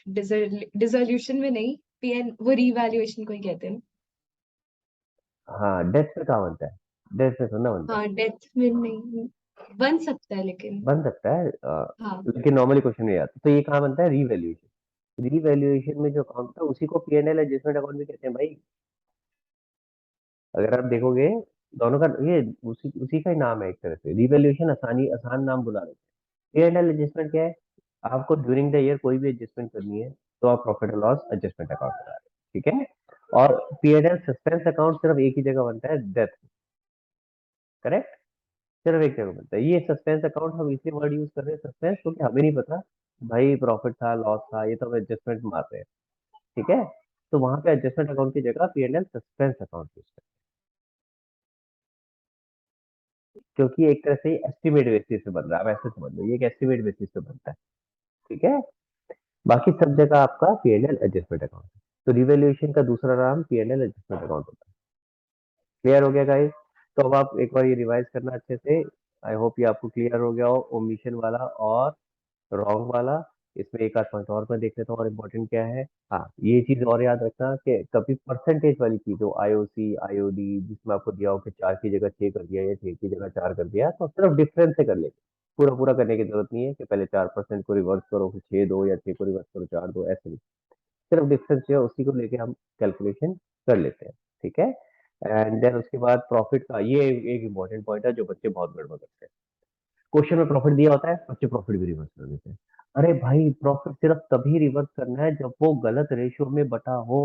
Speaker 4: dissolution में नहीं, पीएन वो रीवैल्यूएशन को ही कहते हैं।
Speaker 2: हाँ, डेथ पे कहाँ बनता है? डेथ पे थोड़ा बनता है।
Speaker 4: हाँ डेथ में नहीं बन सकता है लेकिन।
Speaker 2: बन सकता है
Speaker 4: हाँ
Speaker 2: लेकिन नॉर्मली क्वेश्चन में आता है। तो ये कहाँ बनता है, रीवैल्यूएशन। रीवैल्यूएशन में जो अकाउंट था उसी को P and L adjustment account भी कहते हैं भाई। अगर आप देखोगे दोनों का ये उसी उसी का ही नाम है एक तरह से। रिवैल्यूएशन आसानी आसान नाम बुला रहे हैं। पे एंड एल एडजस्टमेंट क्या है, आपको ड्यूरिंग द ईयर कोई भी एडजस्टमेंट करनी है तो आप profit and loss adjustment account बना रहे हैं। ठीक है, और P and L suspense account सिर्फ एक ही जगह बनता है, डेथ। करेक्ट, सिर्फ एक जगह बनता है। ये सस्पेंस अकाउंट हम इसलिए वर्ड यूज कर रहे हैं सस्पेंस, क्योंकि हमें नहीं पता भाई प्रॉफिट था लॉस था, ये तो हम एडजस्टमेंट मार रहे हैं। ठीक है, तो वहां पे एडजस्टमेंट अकाउंट की जगह P&L सस्पेंस अकाउंट यूज करते हैं, क्योंकि एक तरह से एस्टिमेट बेसिस पे बन रहा है। आप ऐसे समझ लो, ये एक एस्टिमेट बेसिस पे बनता है, ठीक है। बाकी सब जगह आपका P&L एडजस्टमेंट अकाउंट है। तो रिवैल्यूएशन का दूसरा नाम P&L एडजस्टमेंट अकाउंट होता है। क्लियर हो गया गाइस? तो अब आप एक बार ये रिवाइज करना अच्छे से। आई होप ये आपको क्लियर हो गया हो, ओमिशन वाला और रॉन्ग वाला। इसमें एक आध पॉइंट और मैं देख लेता हूँ और इम्पोर्टेंट क्या है। हाँ, ये चीज और याद रखना कि कभी परसेंटेज वाली चीज हो, आईओसी आईओडी, जिसमें आपको दिया हो कि 4 की जगह 6 कर दिया या 6 की जगह 4 कर दिया, तो सिर्फ डिफरेंस से कर लेंगे। पूरा पूरा करने की जरूरत नहीं है कि पहले 4% को रिवर्स करो फिर 6 दो, या 6 को रिवर्स करो 4 दो, ऐसे नहीं। सिर्फ डिफरेंस जो है उसी को लेके हम कैलकुलेशन कर लेते हैं, ठीक है। एंड देन उसके बाद प्रॉफिट का ये एक इम्पोर्टेंट पॉइंट है जो बच्चे बहुत गड़बड़ करते हैं। क्वेश्चन में प्रॉफिट दिया होता है, बच्चे प्रॉफिट भी रिवर्स कर देते हैं। अरे भाई, प्रॉफिट सिर्फ तभी रिवर्स करना है जब वो गलत रेशियो में बटा हो।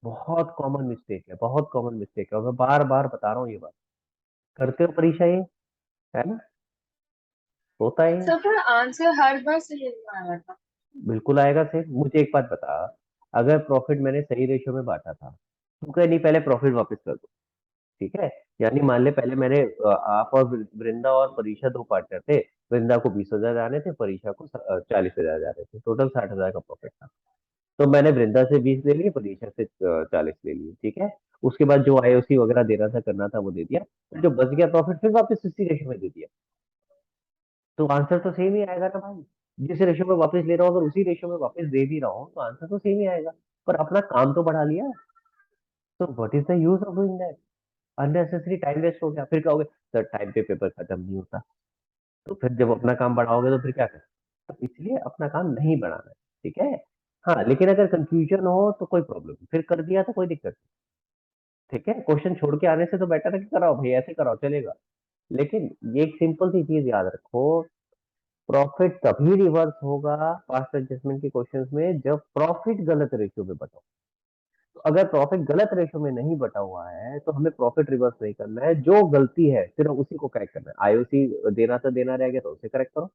Speaker 2: बहुत कॉमन मिस्टेक है, बहुत कॉमन मिस्टेक है, और मैं बार बार बता रहा हूँ ये बात। करते हो परीक्षा ये, है ना? होता है ये।
Speaker 5: सर पर आंसर हर बार सही नहीं आया था।
Speaker 2: बिल्कुल आएगा सर। मुझे एक बात बता, अगर प्रॉफिट मैंने सही रेशियो में बांटा था, तू कह नहीं पहले प्रॉफिट वापस कर दो, ठीक है। यानी मान ले पहले मैंने आप और वृंदा और परीक्षा दो पार्टनर थे। वृंदा को 20,000 जाने थे, परीक्षा को 40,000 जाने थे, टोटल 60,000 का प्रॉफिट था। तो मैंने वृंदा से 20 ले लिए, परीक्षा से 40 ले लिए, ठीक है। उसके बाद जो आईओसी वगैरह देना था करना था वो दे दिया, और जो बच गया प्रॉफिट फिर वापस उसी रेशो में दे दिया। तो आंसर तो सेम ही आएगा ना भाई। जिस रेशो में वापस ले रहा हूँ, अगर उसी रेशो में वापस दे भी रहा हूँ, तो आंसर तो सेम ही आएगा। पर अपना काम तो बढ़ा लिया। तो what is the use of doing that? Unnecessary time waste हो गया। फिर कहोगे सर टाइम पे पेपर खत्म नहीं होता। तो फिर जब अपना काम बढ़ाओगे तो फिर क्या करें? तो इसलिए अपना काम नहीं बढ़ाना है, ठीक है। हाँ, लेकिन अगर कंफ्यूजन हो तो कोई प्रॉब्लम नहीं, फिर कर दिया तो कोई दिक्कत नहीं, ठीक है। क्वेश्चन छोड़ के आने से तो बेटर है कि कराओ भाई, ऐसे कराओ चलेगा। लेकिन ये एक सिंपल सी चीज याद रखो, प्रॉफिट तभी रिवर्स होगा पास्ट एडजस्टमेंट के क्वेश्चंस में जब प्रॉफिट गलत रेशियो में बटा हो। तो अगर प्रॉफिट गलत रेशो में नहीं बटा हुआ है तो हमें प्रॉफिट रिवर्स नहीं करना है, जो गलती है सिर्फ उसी को करेक्ट करना है। आईओसी देना तो देना रह गया तो उसे करेक्ट करो,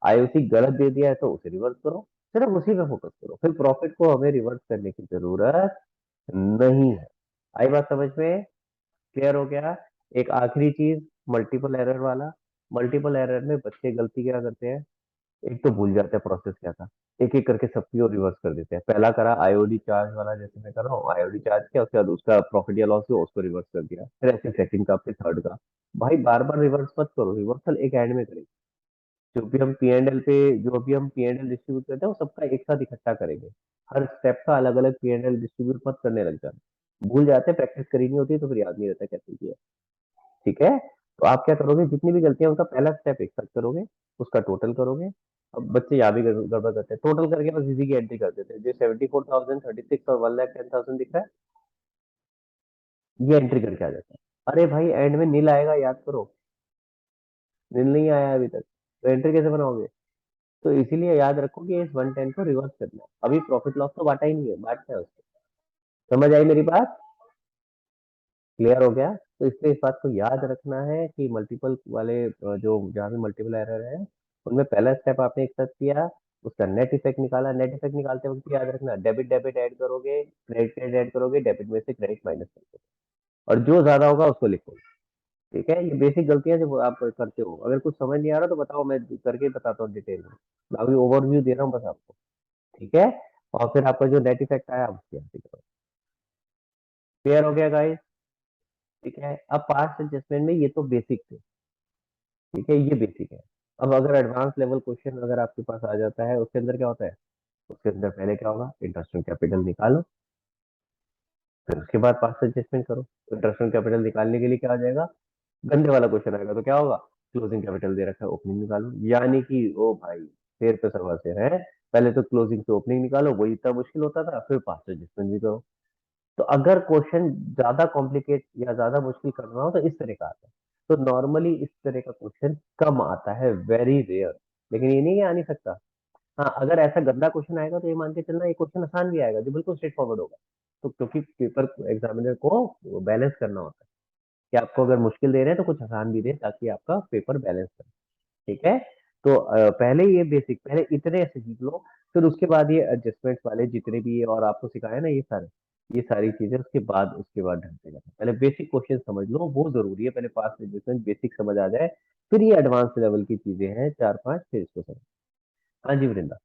Speaker 2: आईओसी गलत दे दिया है तो उसे रिवर्स करो, सिर्फ उसी पे फोकस करो। फिर प्रॉफिट को हमें रिवर्स करने की जरूरत नहीं है। आई बात समझ में? क्लियर हो गया? एक आखिरी चीज, मल्टीपल एरर वाला। मल्टीपल एरर में बच्चे गलती क्या करते हैं, एक तो भूल जाते हैं प्रोसेस क्या था, एक एक करके सबकी और रिवर्स कर देते हैं। पहला करा आईओडी चार्ज वाला, जैसे मैं कर रहा हूँ, आईओडी चार्ज किया, उसके बाद उसका प्रॉफिट या लॉस हुआ उसको रिवर्स कर दिया, फिर ऐसे सेकंड का, फिर थर्ड का। भाई बार बार रिवर्स मत करो, रिवर्सल एक एंड में करेंगे। जो भी हम पी एंड एल डिस्ट्रीब्यूट करते हैं वो सबका एक साथ इकट्ठा करेंगे। हर स्टेप का अलग अलग पी एंड एल डिस्ट्रीब्यूट मत करने लग जाना, भूल जाते, प्रैक्टिस करी नहीं होती तो फिर याद नहीं रहता कैसे किया, ठीक है। तो आप क्या करोगे, जितनी भी गलतियां उनका पहला स्टेप एक साथ करोगे, उसका टोटल करोगे। अब बच्चे यहाँ भी गड़बड़ करते हैं, टोटल करके बस इसी की एंट्री कर देते हैं। जो 74,036 और 1,10,000 दिख रहा है, ये एंट्री करके आ जाता है। अरे भाई एंड में नील आएगा, याद करो। नील नहीं आया अभी तक, तो एंट्री कैसे बनाओगे? तो इसीलिए याद रखो कि इस 110 को रिवर्स करना है। अभी प्रॉफिट लॉस तो बांटा ही नहीं है, बांटना है उसको। समझ आई मेरी बात? क्लियर हो गया? तो इसलिए इस बात को याद रखना है कि मल्टीपल वाले जो जहाँ भी मल्टीपल एरर है, उनमें पहला स्टेप आपने एक साथ किया, उसका नेट इफेक्ट निकाला। नेट इफेक्ट निकालते वक्त याद रखना, डेबिट डेबिट ऐड करोगे, क्रेडिट क्रेडिट ऐड करोगे, डेबिट में से क्रेडिट माइनस करोगे, और जो ज्यादा होगा उसको लिखोगे, ठीक है। ये बेसिक गलतियां जो आप करते हो, अगर कुछ समझ नहीं आ रहा तो बताओ, मैं करके बताता हूँ डिटेल में। मैं अभी ओवरव्यू दे रहा हूँ बस आपको, ठीक है। और फिर आपका जो नेट इफेक्ट आया आप उसकी एंट्री करो। क्लियर हो गया गाइस? ठीक है। अब पास्ट एडजस्टमेंट में ये तो बेसिक थे, ठीक है, ये बेसिक है। अब अगर एडवांस लेवल क्वेश्चन अगर आपके पास आ जाता है, उसके अंदर क्या होता है, उसके अंदर पहले क्या होगा, इंटरेस्ट ऑन कैपिटल निकालो, फिर उसके बाद पास्ट एडजस्टमेंट करो। इंटरेस्ट ऑन कैपिटल निकालने के लिए क्या आ जाएगा, गंदे वाला क्वेश्चन आएगा, तो क्या होगा, क्लोजिंग कैपिटल दे रखा है, ओपनिंग निकालो। यानी कि ओ भाई, शेर पे सवा शेर है। पहले तो क्लोजिंग से ओपनिंग निकालो, वही इतना मुश्किल होता था, फिर पास्ट एडजस्टमेंट भी करो। तो अगर क्वेश्चन ज्यादा कॉम्प्लिकेट या ज्यादा मुश्किल करना हो तो इस तरह का आता है। तो नॉर्मली इस तरह का क्वेश्चन कम आता है, वेरी रेयर। लेकिन ये नहीं कि आ नहीं सकता। हाँ, अगर ऐसा गंदा क्वेश्चन आएगा तो ये मान के चलना, ये क्वेश्चन आसान भी आएगा जो बिल्कुल स्ट्रेट फॉरवर्ड होगा। तो क्योंकि पेपर एग्जामिनर को बैलेंस करना होता है कि आपको अगर मुश्किल दे रहे हैं तो कुछ आसान भी दे, ताकि आपका पेपर बैलेंस करे, ठीक है। तो पहले ये बेसिक, पहले इतने से सीख लो, फिर उसके बाद ये एडजस्टमेंट वाले जितने भी और आपको सिखाया ना ये सारी चीजें उसके बाद ढंग से करना। पहले बेसिक क्वेश्चन समझ लो, वो जरूरी है, पहले पास्ट एडजस्टमेंट बेसिक समझ आ जाए, फिर ये एडवांस लेवल की चीजें हैं 4-5, फिर इसको समझ। हाँ जी वृंदा।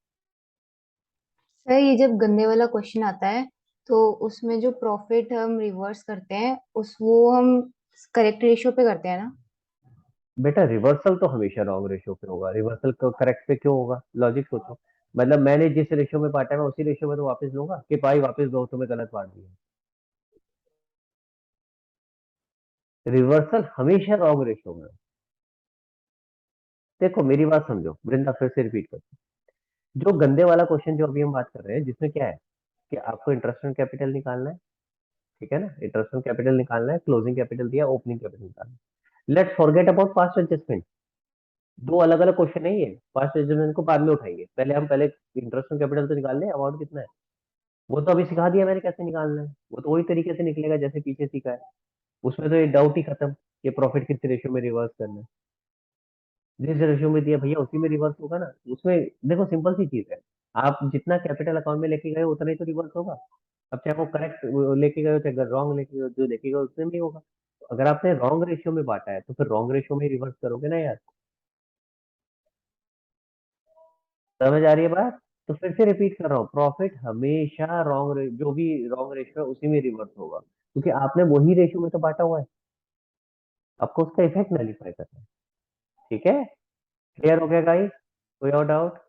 Speaker 1: सर ये जब गंदे वाला क्वेश्चन आता है तो उसमें जो प्रॉफिट हम रिवर्स करते हैं उस वो हम करेक्ट रेशियो पे करते हैं ना?
Speaker 2: बेटा रिवर्सल तो हमेशा रॉन्ग रेशियो पे होगा, रिवर्सल को करेक्ट पे क्यों होगा? लॉजिक सोचो, मतलब मैंने जिस रेशियो में बांटा है मैं उसी रेशियो में तो वापस लूंगा कि भाई वापस दो तुम्हें गलत बांट दिया। रिवर्सल हमेशा रॉन्ग रेशियो में। देखो मेरी बात समझो वृंदा, फिर से रिपीट करते हैं। जो गंदे वाला क्वेश्चन जो अभी हम बात कर रहे हैं जिसमें क्या है कि आपको इंटरेस्ट ऑन कैपिटल निकालना है, ठीक है ना, इंटरेस्ट ऑन कैपिटल निकालना है, क्लोजिंग कैपिटल दिया, ओपनिंग कैपिटल निकालना है। Let's forget about past adjustment, दो अलग अलग क्वेश्चन नहीं है, पास्ट एडजस्टमेंट को बाद में उठाएंगे, पहले इंटरेस्ट ऑन कैपिटल तो निकाल लें, अमाउंट कितना है वो तो अभी सिखा दिया मैंने कैसे निकालना है, वो तो वही तरीके से निकलेगा जैसे पीछे सीखा है। उसमें तो ये डाउट ही खत्म कि प्रॉफिट किस रेशियो में रिवर्स करना है, जिस रेशियो में दिया भैया उसी में रिवर्स होगा ना उसमें। देखो सिंपल सी चीज है, आप जितना कैपिटल अकाउंट में लेके गए हो उतना ही तो रिवर्स होगा। अब चाहे वो करेक्ट लेके गए हो चाहे रॉन्ग लेके गए हो, जो लेके गए हो उसमें नहीं होगा। तो अगर आपने रॉन्ग रेशियो में बांटा है तो फिर रॉन्ग रेशियो में रिवर्स करोगे ना यार। समझ आ रही है बात? तो फिर से रिपीट कर रहा हूँ, प्रॉफिट हमेशा जो भी रॉन्ग रेशियो है उसी में रिवर्स होगा, क्योंकि आपने वही रेशियो में तो बांटा हुआ है, आपको उसका इफेक्ट नलीफाई करना है। ठीक है, क्लियर हो गया गाइस? कोई और डाउट?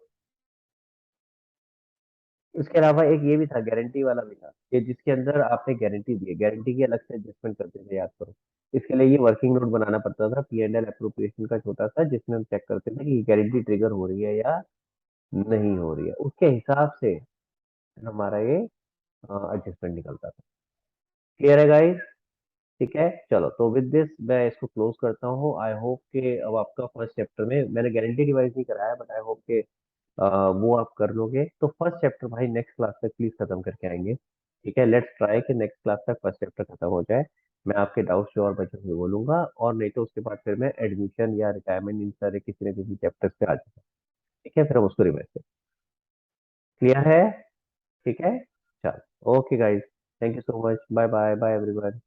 Speaker 2: उसके अलावा एक ये भी था, गारंटी वाला भी था, कि जिसके अंदर आपने गारंटी दी है, गारंटी की अलग से एडजस्टमेंट करते थे, याद करो। इसके लिए ये वर्किंग नोट बनाना पड़ता था, P&L अप्रोप्रिएशन का छोटा सा, जिसमें हम चेक करते थे कि गारंटी ट्रिगर हो रही है या नहीं हो रही है, उसके हिसाब से हमारा ये एडजस्टमेंट निकलता था। क्लियर है गाइस? ठीक है, चलो तो विद दिस मैं इसको क्लोज करता हूँ। आई होप कि अब आपका फर्स्ट चैप्टर में मैंने गारंटी रिवाइज नहीं कराया, बट आई होप कि वो आप कर लोगे। तो फर्स्ट चैप्टर भाई नेक्स्ट क्लास तक प्लीज खत्म करके आएंगे। ठीक है, लेट्स ट्राई कि नेक्स्ट क्लास तक फर्स्ट चैप्टर खत्म हो जाए। मैं आपके डाउट्स जो और बचे हुए बोलूंगा, और नहीं तो उसके बाद फिर मैं एडमिशन या रिटायरमेंट इन सारे किसी न किसी चैप्टर्स पे आ जाऊंगा। ठीक है, फिर हम उसको रिवाइज करें। क्लियर है? ठीक है, चलो okay guys, thank you so much, bye bye bye everyone.